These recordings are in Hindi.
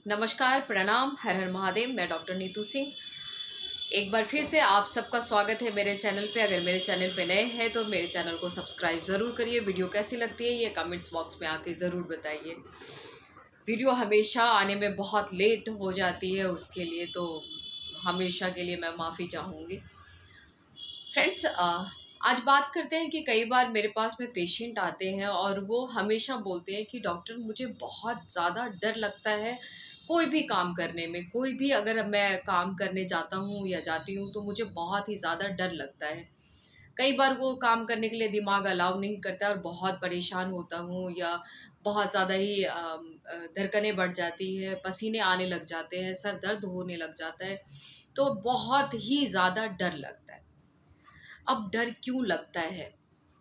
नमस्कार, प्रणाम, हर हर महादेव। मैं डॉक्टर नीतू सिंह एक बार फिर से आप सबका स्वागत है मेरे चैनल पे। अगर मेरे चैनल पे नए हैं तो मेरे चैनल को सब्सक्राइब ज़रूर करिए। वीडियो कैसी लगती है ये कमेंट्स बॉक्स में आके ज़रूर बताइए। वीडियो हमेशा आने में बहुत लेट हो जाती है, उसके लिए तो हमेशा के लिए मैं माफ़ी चाहूँगी। फ्रेंड्स, आज बात करते हैं कि कई बार मेरे पास में पेशेंट आते हैं और वो हमेशा बोलते हैं कि डॉक्टर मुझे बहुत ज़्यादा डर लगता है कोई भी काम करने में। कोई भी अगर मैं काम करने जाता हूँ या जाती हूँ तो मुझे बहुत ही ज़्यादा डर लगता है। कई बार वो काम करने के लिए दिमाग अलाउ नहीं करता और बहुत परेशान होता हूँ या बहुत ज़्यादा ही धड़कनें बढ़ जाती है, पसीने आने लग जाते हैं, सर दर्द होने लग जाता है, तो बहुत ही ज़्यादा डर लगता है। अब डर क्यों लगता है,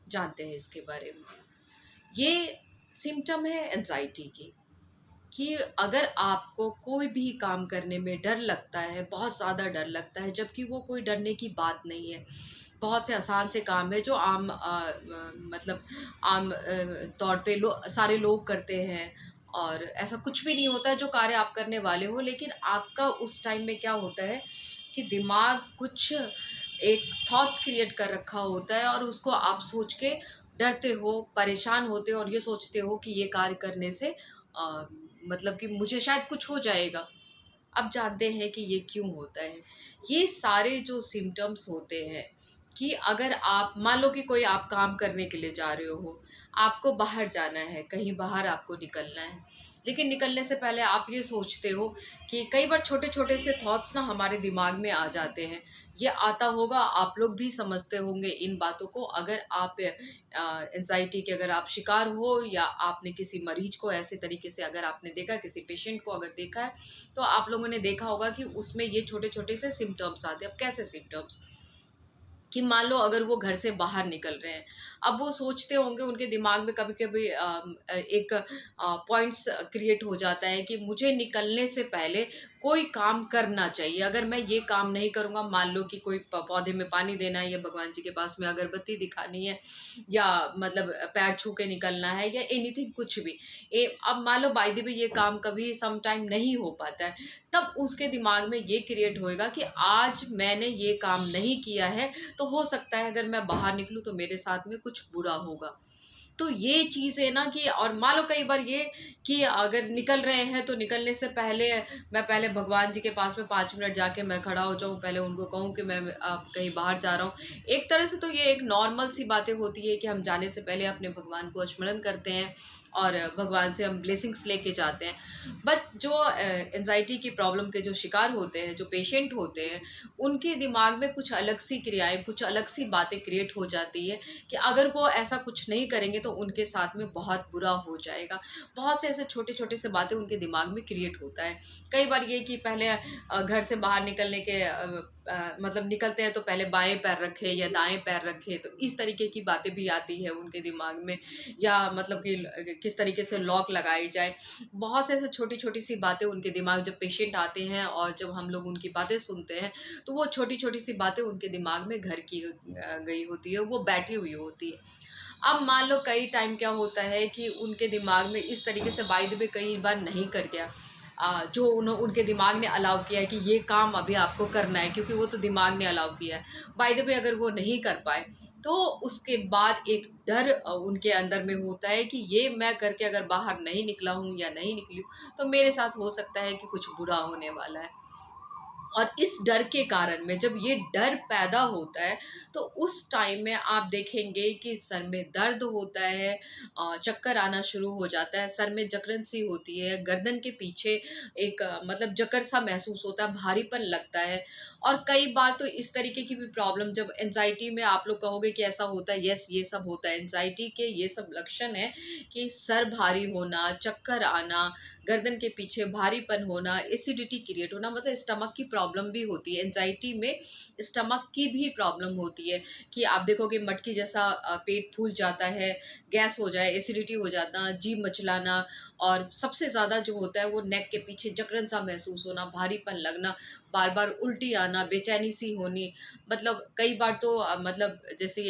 जानते हैं इसके बारे में। ये सिम्पटम है एंजाइटी की, कि अगर आपको कोई भी काम करने में डर लगता है, बहुत ज़्यादा डर लगता है, जबकि वो कोई डरने की बात नहीं है। बहुत से आसान से काम है जो मतलब आम तौर पे सारे लोग करते हैं और ऐसा कुछ भी नहीं होता है जो कार्य आप करने वाले हो, लेकिन आपका उस टाइम में क्या होता है कि दिमाग कुछ एक थॉट्स क्रिएट कर रखा होता है और उसको आप सोच के डरते हो, परेशान होते हो और ये सोचते हो कि ये कार्य करने से मतलब कि मुझे शायद कुछ हो जाएगा। अब जानते हैं कि ये क्यों होता है। ये सारे जो सिम्पटम्स होते हैं कि अगर आप मान लो कि कोई आप काम करने के लिए जा रहे हो, आपको बाहर जाना है, कहीं बाहर आपको निकलना है, लेकिन निकलने से पहले आप ये सोचते हो कि कई बार छोटे-छोटे से थॉट्स ना हमारे दिमाग में आ जाते हैं। ये आता होगा, आप लोग भी समझते होंगे इन बातों को। अगर आप एंग्ज़ायटी के अगर आप शिकार हो या आपने किसी मरीज को ऐसे तरीके से अगर आपने देखा, किसी पेशेंट को अगर देखा है, तो आप लोगों ने देखा होगा कि उसमें ये छोटे-छोटे से सिम्पटम्स आते हैं। अब कैसे सिम्पटम्स? कि मान लो अगर वो घर से बाहर निकल रहे हैं, अब वो सोचते होंगे उनके दिमाग में कभी-कभी एक पॉइंट्स क्रिएट हो जाता है कि मुझे निकलने से पहले कोई काम करना चाहिए। अगर मैं ये काम नहीं करूँगा, मान लो कि कोई पौधे में पानी देना है या भगवान जी के पास में अगरबत्ती दिखानी है या मतलब पैर छू के निकलना है या एनीथिंग कुछ भी। अब मान लो बाय द वे ये काम कभी सम टाइम नहीं हो पाता है, तब उसके दिमाग में ये क्रिएट होएगा कि आज मैंने ये काम नहीं किया है, तो हो सकता है अगर मैं बाहर निकलूँ तो मेरे साथ में कुछ बुरा होगा। तो ये चीज़ है ना कि और मान लो कई बार ये कि अगर निकल रहे हैं तो निकलने से पहले मैं पहले भगवान जी के पास में 5 मिनट जाके मैं खड़ा हो जाऊँ, पहले उनको कहूँ कि मैं कहीं बाहर जा रहा हूँ। एक तरह से तो ये एक नॉर्मल सी बातें होती है कि हम जाने से पहले अपने भगवान को स्मरण करते हैं और भगवान से हम ब्लेसिंग्स लेके जाते हैं। बट जो एंग्ज़ायटी की प्रॉब्लम के जो शिकार होते हैं, जो पेशेंट होते हैं, उनके दिमाग में कुछ अलग सी क्रियाएँ, कुछ अलग सी बातें क्रिएट हो जाती है कि अगर वो ऐसा कुछ नहीं करेंगे तो उनके साथ में बहुत बुरा हो जाएगा। बहुत से ऐसे छोटे-छोटे से बातें उनके दिमाग में क्रिएट होता है। कई बार ये कि पहले घर से बाहर निकलने के मतलब निकलते हैं तो पहले बाएँ पैर रखें या दाएँ पैर रखें, तो इस तरीके की बातें भी आती है उनके दिमाग में या मतलब कि किस तरीके से लॉक लगाई जाए। बहुत से ऐसे छोटी-छोटी सी बातें उनके दिमाग जब पेशेंट आते हैं और जब हम लोग उनकी बातें सुनते हैं, तो वो छोटी-छोटी सी बातें उनके दिमाग में घर की गई होती है, वो बैठी हुई होती है। अब मान लो कई टाइम क्या होता है कि उनके दिमाग में इस तरीके से बाय द वे कई बार नहीं कर गया जो उनके दिमाग ने अलाउ किया है कि ये काम अभी आपको करना है, क्योंकि वो तो दिमाग ने अलाउ किया है। बाय द वे अगर वो नहीं कर पाए, तो उसके बाद एक डर उनके अंदर में होता है कि ये मैं करके अगर बाहर नहीं निकला हूँ या नहीं निकली हूँ, तो मेरे साथ हो सकता है कि कुछ बुरा होने वाला है। और इस डर के कारण में जब ये डर पैदा होता है, तो उस टाइम में आप देखेंगे कि सर में दर्द होता है, चक्कर आना शुरू हो जाता है, सर में जकड़न सी होती है, गर्दन के पीछे एक मतलब जकड़ सा महसूस होता है, भारीपन लगता है। और कई बार तो इस तरीके की भी प्रॉब्लम जब एंग्ज़ायटी में आप लोग कहोगे कि ऐसा होता है, यस ये सब होता है। एंग्ज़ायटी के ये सब लक्षण हैं कि सर भारी होना, चक्कर आना, गर्दन के पीछे भारीपन होना, एसिडिटी क्रिएट होना, मतलब स्टमक की प्रॉब्लम प्रॉब्लम भी होती है, एंजाइटी में स्टमक की भी प्रॉब्लम होती है कि आप देखोगे मटकी जैसा पेट फूल जाता है, गैस हो जाए, एसिडिटी हो जाना, जीभ मचलाना, और सबसे ज़्यादा जो होता है वो नेक के पीछे जकड़न सा महसूस होना, भारीपन लगना, बार बार उल्टी आना, बेचैनी सी होनी, मतलब कई बार तो मतलब जैसे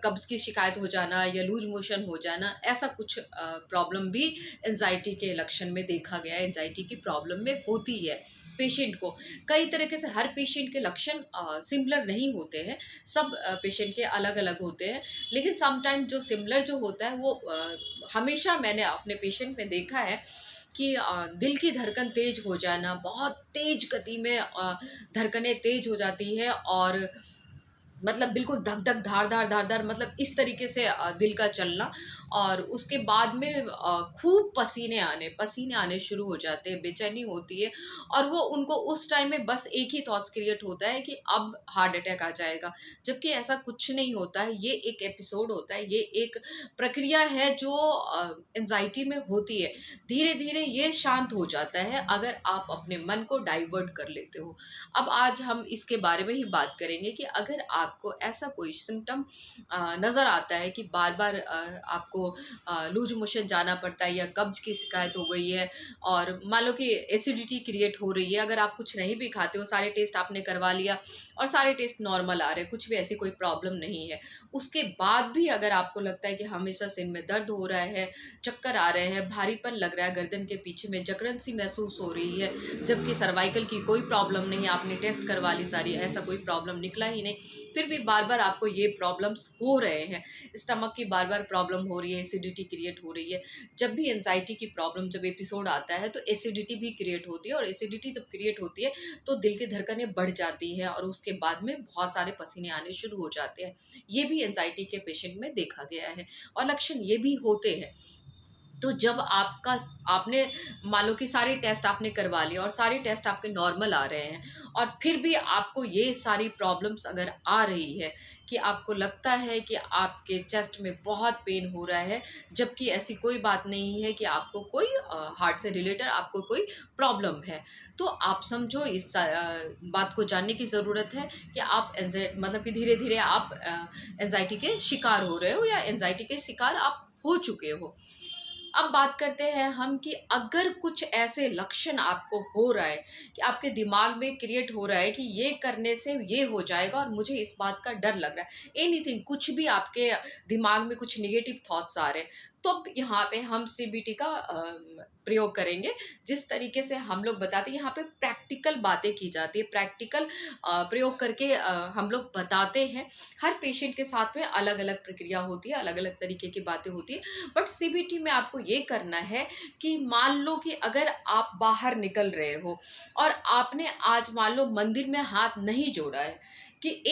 कब्ज़ की शिकायत हो जाना या लूज मोशन हो जाना, ऐसा कुछ प्रॉब्लम भी एंजाइटी के लक्षण में देखा गया है, एंजाइटी की प्रॉब्लम में होती है पेशेंट को। कई तरीके से हर पेशेंट के लक्षण सिमिलर नहीं होते हैं, सब पेशेंट के अलग-अलग होते हैं, लेकिन समटाइम जो सिमिलर जो होता है वो हमेशा मैंने अपने पेशेंट में देखा है कि दिल की धड़कन तेज़ हो जाना, बहुत तेज़ गति में धड़कनें तेज़ हो जाती है, और मतलब बिल्कुल धक-धक, धार-धार, धार-धार, मतलब इस तरीके से दिल का चलना, और उसके बाद में खूब पसीने आने शुरू हो जाते हैं, बेचैनी होती है, और वो उनको उस टाइम में बस एक ही थॉट्स क्रिएट होता है कि अब हार्ट अटैक आ जाएगा। जबकि ऐसा कुछ नहीं होता है, ये एक एपिसोड होता है, ये एक प्रक्रिया है जो एंग्ज़ायटी में होती है। धीरे-धीरे ये शांत हो जाता है अगर आप अपने मन को डाइवर्ट कर लेते हो। अब आज हम इसके बारे में ही बात करेंगे कि अगर आपको ऐसा कोई सिम्पटम नज़र आता है कि बार-बार आपको लूज़ मोशन जाना पड़ता है, या कब्ज़ की शिकायत हो गई है, और मान लो कि एसिडिटी क्रिएट हो रही है, अगर आप कुछ नहीं भी खाते हो, सारे टेस्ट आपने करवा लिया और सारे टेस्ट नॉर्मल आ रहे हैं, कुछ भी ऐसी कोई प्रॉब्लम नहीं है। उसके बाद भी अगर आपको लगता है कि हमेशा सिर में दर्द हो रहा है, चक्कर आ रहे हैं, भारीपन लग रहा है, गर्दन के पीछे में जकड़न सी महसूस हो रही है, जबकि सर्वाइकल की कोई प्रॉब्लम नहीं है, आपने टेस्ट करवा ली सारी, ऐसा कोई प्रॉब्लम निकला ही नहीं, फिर भी बार-बार आपको ये प्रॉब्लम्स हो रहे हैं, स्टमक की बार-बार प्रॉब्लम हो रही है, एसिडिटी क्रिएट हो रही है। जब भी एंग्ज़ायटी की प्रॉब्लम जब एपिसोड आता है, तो एसिडिटी भी क्रिएट होती है, और एसिडिटी जब क्रिएट होती है, तो दिल की धड़कनें बढ़ जाती हैं, और उसके बाद में बहुत सारे पसीने आने शुरू हो जाते हैं। ये भी एंग्ज़ायटी के पेशेंट में देखा गया है, और लक्षण ये भी होते हैं। तो जब आपने मान लो कि सारे टेस्ट आपने करवा लिए और सारे टेस्ट आपके नॉर्मल आ रहे हैं, और फिर भी आपको ये सारी प्रॉब्लम्स अगर आ रही है कि आपको लगता है कि आपके चेस्ट में बहुत पेन हो रहा है, जबकि ऐसी कोई बात नहीं है कि आपको कोई हार्ट से रिलेटेड आपको कोई प्रॉब्लम है, तो आप समझो इस बात को जानने की ज़रूरत है कि आप मतलब कि धीरे-धीरे आप एंग्ज़ायटी के शिकार हो रहे हो, या एंग्ज़ायटी के शिकार आप हो चुके हो। अब बात करते हैं हम कि अगर कुछ ऐसे लक्षण आपको हो रहा है कि आपके दिमाग में क्रिएट हो रहा है कि ये करने से ये हो जाएगा और मुझे इस बात का डर लग रहा है, एनीथिंग, कुछ भी आपके दिमाग में कुछ नेगेटिव थॉट्स आ रहे हैं, तो यहाँ पे हम सीबीटी का प्रयोग करेंगे। जिस तरीके से हम लोग बताते हैं, यहाँ पे प्रैक्टिकल बातें की जाती है, प्रैक्टिकल प्रयोग करके हम लोग बताते हैं। हर पेशेंट के साथ में अलग अलग प्रक्रिया होती है, अलग अलग तरीके की बातें होती है, बट सीबीटी में आपको ये करना है कि मान लो कि अगर आप बाहर निकल रहे हो और आपने आज मान लो मंदिर में हाथ नहीं जोड़ा है, कि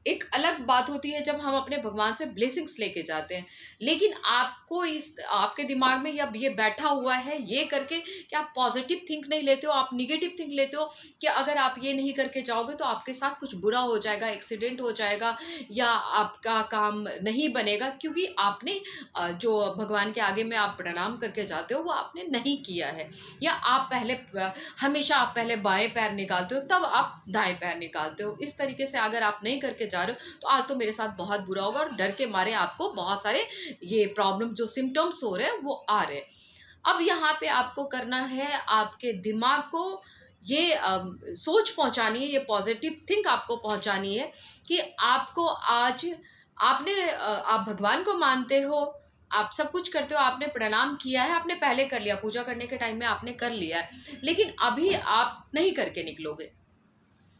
एक अलग बात होती है जब हम अपने भगवान से ब्लेसिंग्स लेके जाते हैं, लेकिन आपको इस आपके दिमाग में या ये बैठा हुआ है ये करके कि आप पॉजिटिव थिंक नहीं लेते हो, आप निगेटिव थिंक लेते हो कि अगर आप ये नहीं करके जाओगे तो आपके साथ कुछ बुरा हो जाएगा, एक्सीडेंट हो जाएगा, या आपका काम नहीं बनेगा, क्योंकि आपने जो भगवान के आगे में आप प्रणाम करके जाते हो वो आपने नहीं किया है, या आप हमेशा आप पहले बाएं पैर निकालते हो तब आप दाएं पैर निकालते हो, इस तरीके से अगर आप नहीं करके जा रहे हो तो आज तो मेरे साथ बहुत बुरा होगा, और डर के मारे आपको बहुत सारे ये प्रॉब्लम जो सिम्टम्स हो रहे हैं वो आ रहे हैं। अब यहाँ पे आपको करना है, आपके दिमाग को ये सोच पहुंचानी है, ये पॉजिटिव थिंक आपको पहुंचानी है कि आपको आज आप भगवान को मानते हो, आप सब कुछ करते हो, आपने प्रणाम किया है, आपने पहले कर लिया, पूजा करने के टाइम में आपने कर लिया है, लेकिन अभी आप नहीं करके निकलोगे,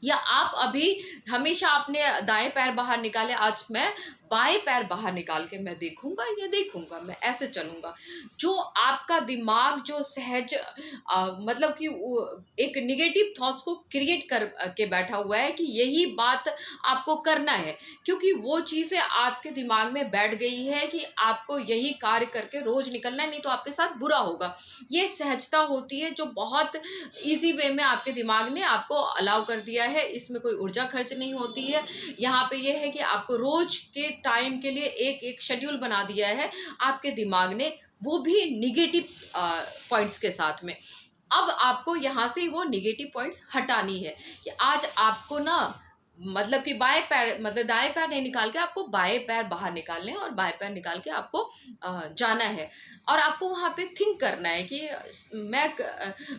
या आप अभी हमेशा आपने दाएं पैर बाहर निकाले, आज मैं बाएं पैर बाहर निकाल के मैं देखूंगा, ये देखूंगा, मैं ऐसे चलूंगा। जो आपका दिमाग जो सहज मतलब कि एक निगेटिव थॉट्स को क्रिएट के बैठा हुआ है कि यही बात आपको करना है, क्योंकि वो चीज़ें आपके दिमाग में बैठ गई है कि आपको यही कार्य करके रोज निकलना है, नहीं तो आपके साथ बुरा होगा। ये सहजता होती है जो बहुत ईजी वे में आपके दिमाग ने आपको अलाउ कर दिया है, इसमें कोई ऊर्जा खर्च नहीं होती है। यहाँ पे ये है कि आपको रोज के टाइम के लिए एक एक शेड्यूल बना दिया है आपके दिमाग ने, वो भी निगेटिव पॉइंट्स के साथ में। अब आपको यहाँ से वो नेगेटिव पॉइंट्स हटानी है कि आज आपको ना मतलब कि बाएं पैर मतलब दाएं पैर नहीं निकाल के आपको बाएं पैर बाहर निकालने हैं और बाएं पैर निकाल के आपको जाना है। और आपको वहाँ पे थिंक करना है कि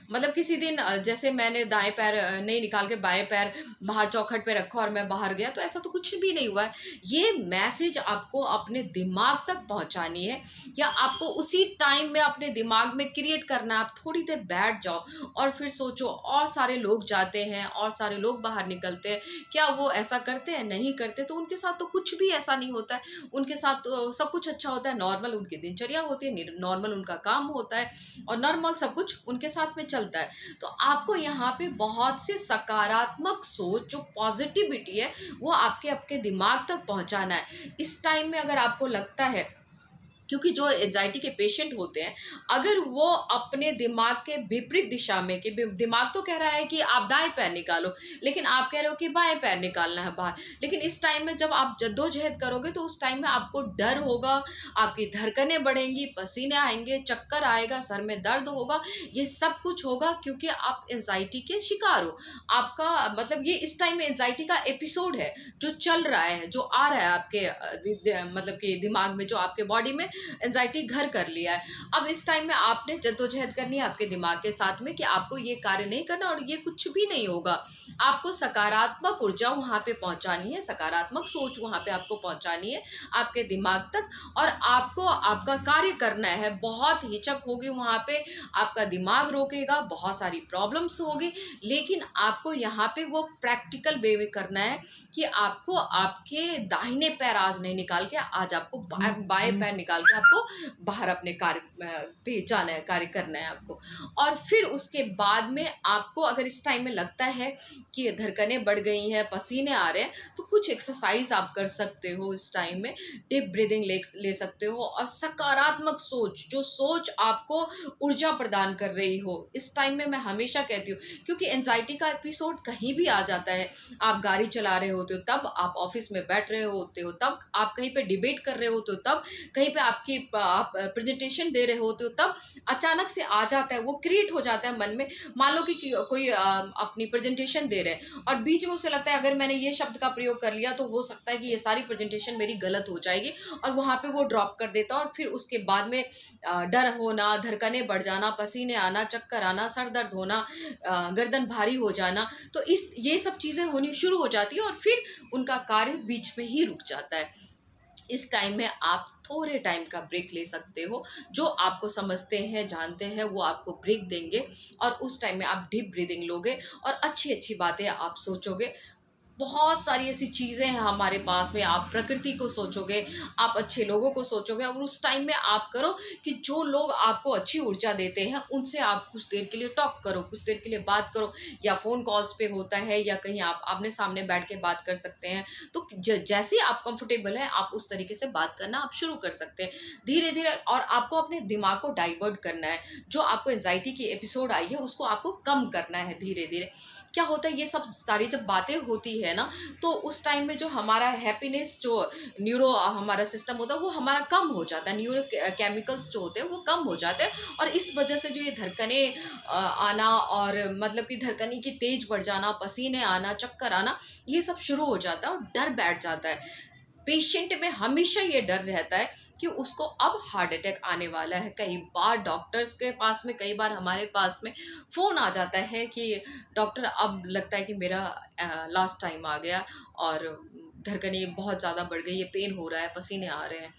मतलब किसी दिन जैसे मैंने दाएं पैर नहीं निकाल के बाएं पैर बाहर चौखट पे रखा और मैं बाहर गया, तो ऐसा तो कुछ भी नहीं हुआ है। ये मैसेज आपको अपने दिमाग तक पहुंचानी है, या आपको उसी टाइम में अपने दिमाग में क्रिएट करना है। आप थोड़ी देर बैठ जाओ और फिर सोचो, और सारे लोग जाते हैं और सारे लोग बाहर निकलते हैं, क्या वो ऐसा करते हैं? नहीं करते। तो उनके साथ तो कुछ भी ऐसा नहीं होता है, उनके साथ तो सब कुछ अच्छा होता है, नॉर्मल उनकी दिनचर्या होती है, नॉर्मल उनका काम होता है और नॉर्मल सब कुछ उनके साथ में चलता है। तो आपको यहाँ पे बहुत से सकारात्मक सोच, जो पॉजिटिविटी है, वो आपके आपके दिमाग तक पहुंचाना है। इस टाइम में अगर आपको लगता है, क्योंकि जो एंजाइटी के पेशेंट होते हैं, अगर वो अपने दिमाग के विपरीत दिशा में, कि दिमाग तो कह रहा है कि आप दाएं पैर निकालो, लेकिन आप कह रहे हो कि बाएं पैर निकालना है बाहर। लेकिन इस टाइम में जब आप जद्दोजहद करोगे तो उस टाइम में आपको डर होगा, आपकी धड़कनें बढ़ेंगी, पसीने आएंगे, चक्कर आएगा, सर में दर्द होगा। ये सब कुछ होगा क्योंकि आप एंजाइटी के शिकार हो। आपका मतलब ये इस टाइम में एंजाइटी का एपिसोड है जो चल रहा है, जो आ रहा है आपके मतलब कि दिमाग में, जो आपके बॉडी में एंजाइटी घर कर लिया है। अब इस टाइम में आपने जद्दोजहद करनी है आपके दिमाग के साथ में कि आपको ये कार्य नहीं करना और ये कुछ भी नहीं होगा। आपको सकारात्मक ऊर्जा वहां पे पहुंचानी है, सकारात्मक सोच वहां पे आपको पहुंचानी है आपके दिमाग तक, और आपको आपका कार्य करना है। बहुत हिचक होगी वहां पे, आपका दिमाग रोकेगा, बहुत सारी प्रॉब्लम्स होगी, लेकिन आपको यहाँ पे वो प्रैक्टिकल वे में करना है कि आपको आपके दाहिने पैर आज नहीं निकाल के, आज आपको बाएं पैर निकाल के आपको बाहर अपने कार्य पे जाना है, कार्य करना है आपको। और फिर उसके बाद में आपको अगर इस टाइम में लगता है कि धड़कनें बढ़ गई हैं, पसीने आ रहे हैं, तो कुछ एक्सरसाइज आप कर सकते हो। इस टाइम में डीप ब्रीदिंग ले सकते हो, और सकारात्मक सोच, जो सोच आपको ऊर्जा प्रदान कर रही हो। इस टाइम में मैं हमेशा कहती हूँ, क्योंकि एंजाइटी का एपिसोड कहीं भी आ जाता है। आप गाड़ी चला रहे होते हो तब, आप ऑफिस में बैठ रहे होते हो तब, आप कहीं पे डिबेट कर रहे होते हो तब, कहीं पे आप प्रेजेंटेशन दे रहे होते हो तब, अचानक से आ जाता है, वो क्रिएट हो जाता है मन में। मान लो कि कोई अपनी प्रेजेंटेशन दे रहे हैं और बीच में उसे लगता है अगर मैंने ये शब्द का प्रयोग कर लिया तो हो सकता है कि ये सारी प्रेजेंटेशन मेरी गलत हो जाएगी, और वहां पे वो ड्रॉप कर देता है। और फिर उसके बाद में डर होना, धड़कनें बढ़ जाना, पसीने आना, चक्कर आना, सर दर्द होना, गर्दन भारी हो जाना, तो ये सब चीजें होनी शुरू हो जाती है और फिर उनका कार्य बीच में ही रुक जाता है। इस टाइम में आप थोड़े टाइम का ब्रेक ले सकते हो। जो आपको समझते हैं, जानते हैं, वो आपको ब्रेक देंगे, और उस टाइम में आप डीप ब्रीदिंग लोगे और अच्छी अच्छी बातें आप सोचोगे। बहुत सारी ऐसी चीज़ें हैं हमारे पास में, आप प्रकृति को सोचोगे, आप अच्छे लोगों को सोचोगे, और उस टाइम में आप करो कि जो लोग आपको अच्छी ऊर्जा देते हैं उनसे आप कुछ देर के लिए टॉक करो, कुछ देर के लिए बात करो, या फ़ोन कॉल्स पे होता है, या कहीं आप आमने सामने बैठ के बात कर सकते हैं। तो जैसे आप कंफर्टेबल है, आप उस तरीके से बात करना आप शुरू कर सकते हैं धीरे धीरे। और आपको अपने दिमाग को डाइवर्ट करना है, जो आपको एंजाइटी की एपिसोड आई है उसको आपको कम करना है धीरे धीरे। क्या होता है, ये सब सारी जब बातें होती है ना, तो उस टाइम में जो हमारा हैप्पीनेस, जो न्यूरो हमारा सिस्टम होता है, वो हमारा कम हो जाता है, न्यूरो केमिकल्स जो होते हैं वो कम हो जाते हैं, और इस वजह से जो ये धड़कनें आना, और मतलब कि धड़कने की तेज बढ़ जाना, पसीने आना, चक्कर आना, ये सब शुरू हो जाता है, और डर बैठ जाता है। पेशेंट में हमेशा ये डर रहता है कि उसको अब हार्ट अटैक आने वाला है। कई बार डॉक्टर्स के पास में, कई बार हमारे पास में फ़ोन आ जाता है कि डॉक्टर अब लगता है कि मेरा लास्ट टाइम आ गया, और धड़कनें बहुत ज़्यादा बढ़ गई है, पेन हो रहा है, पसीने आ रहे हैं।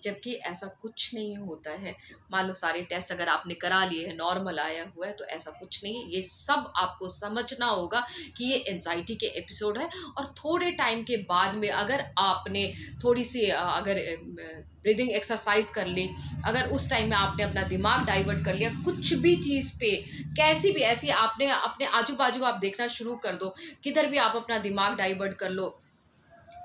जबकि ऐसा कुछ नहीं होता है। मान लो सारे टेस्ट अगर आपने करा लिए हैं, नॉर्मल आया हुआ है, तो ऐसा कुछ नहीं है। ये सब आपको समझना होगा कि ये एंजाइटी के एपिसोड है, और थोड़े टाइम के बाद में अगर आपने थोड़ी सी अगर ब्रीदिंग एक्सरसाइज कर ली, अगर उस टाइम में आपने अपना दिमाग डाइवर्ट कर लिया कुछ भी चीज़ पे, कैसी भी ऐसी, आपने अपने आजू बाजू आप देखना शुरू कर दो, किधर भी आप अपना दिमाग डाइवर्ट कर लो,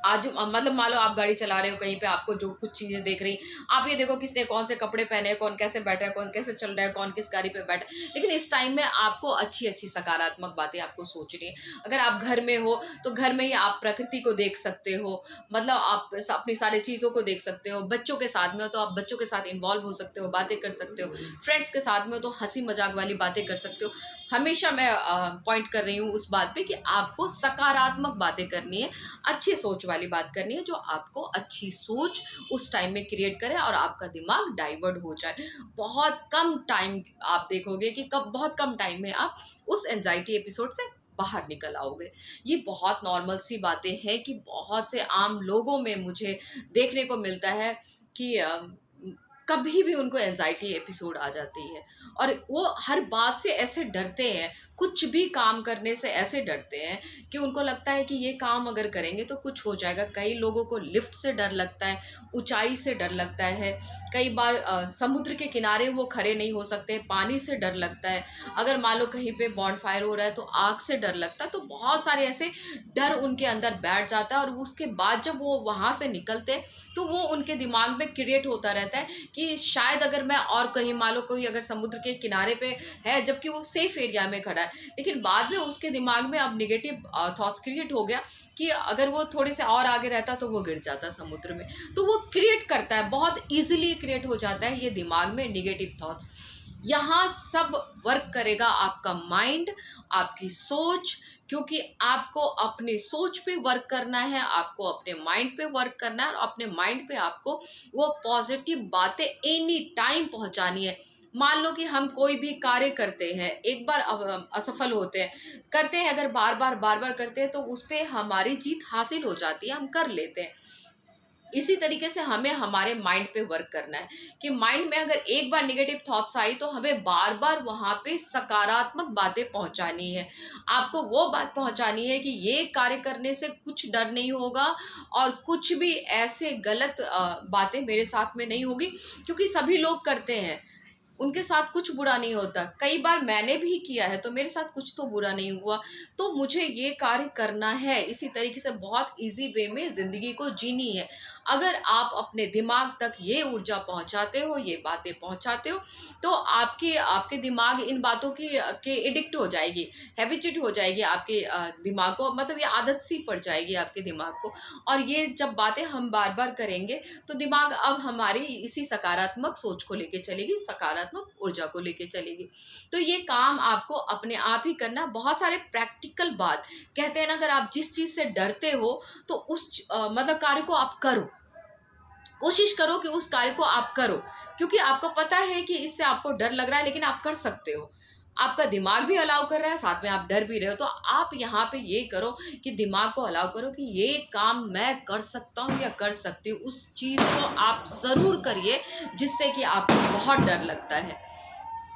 आज मतलब मान लो आप गाड़ी चला रहे हो, कहीं पे आपको जो कुछ चीजें देख रही, आप ये देखो किसने कौन से कपड़े पहने हैं, कौन कैसे बैठा है, कौन कैसे चल रहा है, कौन किस गाड़ी पे बैठा है। लेकिन इस टाइम में आपको अच्छी अच्छी सकारात्मक बातें आपको सोचनी है। अगर आप घर में हो तो घर में ही आप प्रकृति को देख सकते हो, मतलब आप अपनी सारी चीजों को देख सकते हो। बच्चों के साथ में हो तो आप बच्चों के साथ इन्वॉल्व हो सकते हो, बातें कर सकते हो। फ्रेंड्स के साथ में हो तो हंसी मजाक वाली बातें कर सकते हो। हमेशा मैं पॉइंट कर रही हूँ उस बात पे कि आपको सकारात्मक बातें करनी है, अच्छी सोच वाली बात करनी है, जो आपको अच्छी सोच उस टाइम में क्रिएट करे और आपका दिमाग डाइवर्ट हो जाए। बहुत कम टाइम आप देखोगे कि कब बहुत कम टाइम में आप उस एंजाइटी एपिसोड से बाहर निकल आओगे। ये बहुत नॉर्मल सी बातें हैं कि बहुत से आम लोगों में मुझे देखने को मिलता है कि कभी भी उनको एंजाइटी एपिसोड आ जाती है और वो हर बात से ऐसे डरते हैं, कुछ भी काम करने से ऐसे डरते हैं कि उनको लगता है कि ये काम अगर करेंगे तो कुछ हो जाएगा। कई लोगों को लिफ्ट से डर लगता है, ऊंचाई से डर लगता है, कई बार समुद्र के किनारे वो खड़े नहीं हो सकते, पानी से डर लगता है, अगर मान लो कहीं पे बॉन्डफायर हो रहा है तो आग से डर लगता है। तो बहुत सारे ऐसे डर उनके अंदर बैठ जाता है और उसके बाद जब वो वहां से निकलते हैं तो वो उनके दिमाग में क्रिएट होता रहता है कि शायद अगर मैं और कहीं मान लो कोई अगर समुद्र के किनारे पे है जबकि वो सेफ एरिया में खड़ा है, लेकिन बाद में उसके दिमाग में अब निगेटिव थॉट्स क्रिएट हो गया कि अगर वो थोड़े से और आगे रहता तो वो गिर जाता समुद्र में। तो वो क्रिएट करता है, बहुत इजीली क्रिएट हो जाता है ये दिमाग में निगेटिव थॉट्स। यहाँ सब वर्क करेगा आपका माइंड, आपकी सोच, क्योंकि आपको अपने सोच पे वर्क करना है, आपको अपने माइंड पे वर्क करना है और अपने माइंड पे आपको वो पॉजिटिव बातें एनी टाइम पहुंचानी है। मान लो कि हम कोई भी कार्य करते हैं, एक बार असफल होते हैं, करते हैं, अगर बार बार करते हैं तो उस पे हमारी जीत हासिल हो जाती है, हम कर लेते हैं। इसी तरीके से हमें हमारे माइंड पे वर्क करना है कि माइंड में अगर एक बार नेगेटिव थॉट्स आई तो हमें बार बार वहां पे सकारात्मक बातें पहुंचानी है। आपको वो बात पहुंचानी है कि ये कार्य करने से कुछ डर नहीं होगा और कुछ भी ऐसे गलत बातें मेरे साथ में नहीं होगी, क्योंकि सभी लोग करते हैं, उनके साथ कुछ बुरा नहीं होता। कई बार मैंने भी किया है तो मेरे साथ कुछ तो बुरा नहीं हुआ, तो मुझे ये कार्य करना है। इसी तरीके से बहुत इजी वे में जिंदगी को जीनी है। अगर आप अपने दिमाग तक ये ऊर्जा पहुंचाते हो, ये बातें पहुंचाते हो, तो आपके आपके दिमाग इन बातों की के एडिक्ट हो जाएगी, हैबिचुएट हो जाएगी आपके दिमाग को, मतलब ये आदत सी पड़ जाएगी आपके दिमाग को। और ये जब बातें हम बार बार करेंगे तो दिमाग अब हमारी इसी सकारात्मक सोच को लेके चलेगी, सकारात्मक ऊर्जा को लेके चलेगी। तो ये काम आपको अपने आप ही करना। बहुत सारे प्रैक्टिकल बात कहते हैं ना, अगर आप जिस चीज से डरते हो तो उस मतलब कार्य को आप करो, कोशिश करो कि उस कार्य को आप करो, क्योंकि आपको पता है कि इससे आपको डर लग रहा है लेकिन आप कर सकते हो। आपका दिमाग भी अलाउ कर रहा है, साथ में आप डर भी रहे हो, तो आप यहाँ पे ये करो कि दिमाग को अलाउ करो कि ये काम मैं कर सकता हूँ या कर सकती हूँ। उस चीज को आप जरूर करिए जिससे कि आपको बहुत डर लगता है।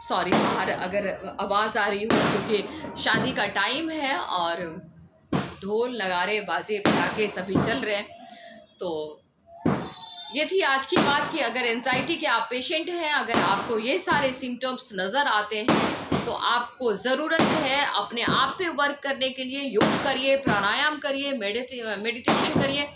सॉरी बाहर अगर आवाज आ रही हो, क्योंकि शादी का टाइम है और ढोल नगाड़े बाजे पटाखे सभी चल रहे हैं। तो ये थी आज की बात कि अगर एंजाइटी के आप पेशेंट हैं, अगर आपको ये सारे सिम्टम्स नज़र आते हैं तो आपको ज़रूरत है अपने आप पे वर्क करने के लिए। योग करिए, प्राणायाम करिए, मेडिटेशन करिए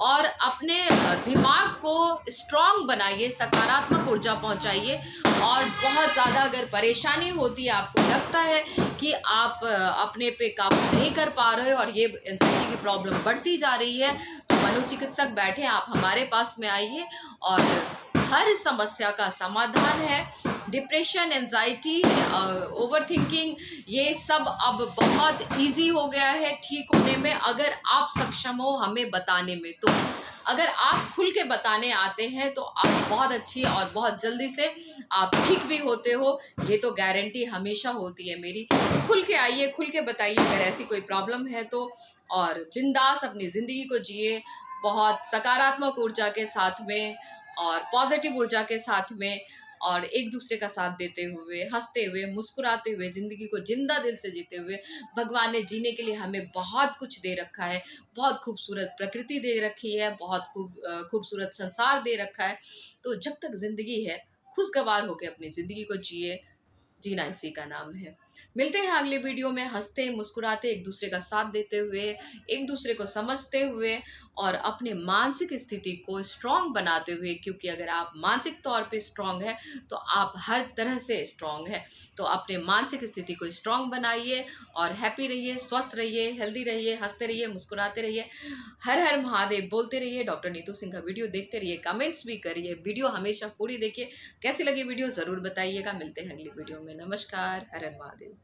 और अपने दिमाग को स्ट्रांग बनाइए, सकारात्मक ऊर्जा पहुंचाइए। और बहुत ज़्यादा अगर परेशानी होती है, आपको लगता है कि आप अपने पे काबू नहीं कर पा रहे हो और ये एंजाइटी की प्रॉब्लम बढ़ती जा रही है, तो मनोचिकित्सक बैठे, आप हमारे पास में आइए और हर समस्या का समाधान है। डिप्रेशन, एंजाइटी, ओवर थिंकिंग, ये सब अब बहुत इजी हो गया है ठीक होने में, अगर आप सक्षम हो हमें बताने में। तो अगर आप खुल के बताने आते हैं तो आप बहुत अच्छी और बहुत जल्दी से आप ठीक भी होते हो, ये तो गारंटी हमेशा होती है मेरी। खुल के आइए, खुल के बताइए अगर ऐसी कोई प्रॉब्लम है तो, और बिंदास अपनी ज़िंदगी को जिए, बहुत सकारात्मक ऊर्जा के साथ में और पॉजिटिव ऊर्जा के साथ में, और एक दूसरे का साथ देते हुए, हंसते हुए, मुस्कुराते हुए, ज़िंदगी को जिंदा दिल से जीते हुए। भगवान ने जीने के लिए हमें बहुत कुछ दे रखा है, बहुत खूबसूरत प्रकृति दे रखी है, बहुत खूबसूरत संसार दे रखा है। तो जब तक ज़िंदगी है खुशगवार होकर अपनी ज़िंदगी को जिए। जीना इसी का नाम है। मिलते हैं अगले वीडियो में, हंसते मुस्कुराते एक दूसरे का साथ देते हुए, एक दूसरे को समझते हुए और अपने मानसिक स्थिति को स्ट्रांग बनाते हुए, क्योंकि अगर आप मानसिक तौर पे स्ट्रांग है तो आप हर तरह से स्ट्रांग है। तो अपने मानसिक स्थिति को स्ट्रांग बनाइए और हैप्पी रहिए, स्वस्थ रहिए, हेल्दी रहिए, हंसते रहिए, मुस्कुराते रहिए। हर हर महादेव बोलते रहिए। डॉक्टर नीतू सिंह का वीडियो देखते रहिए, कमेंट्स भी करिए, वीडियो हमेशा पूरी देखिए। कैसी लगी वीडियो ज़रूर बताइएगा। मिलते हैं अगली वीडियो में। नमस्कार, हर हर महादेव।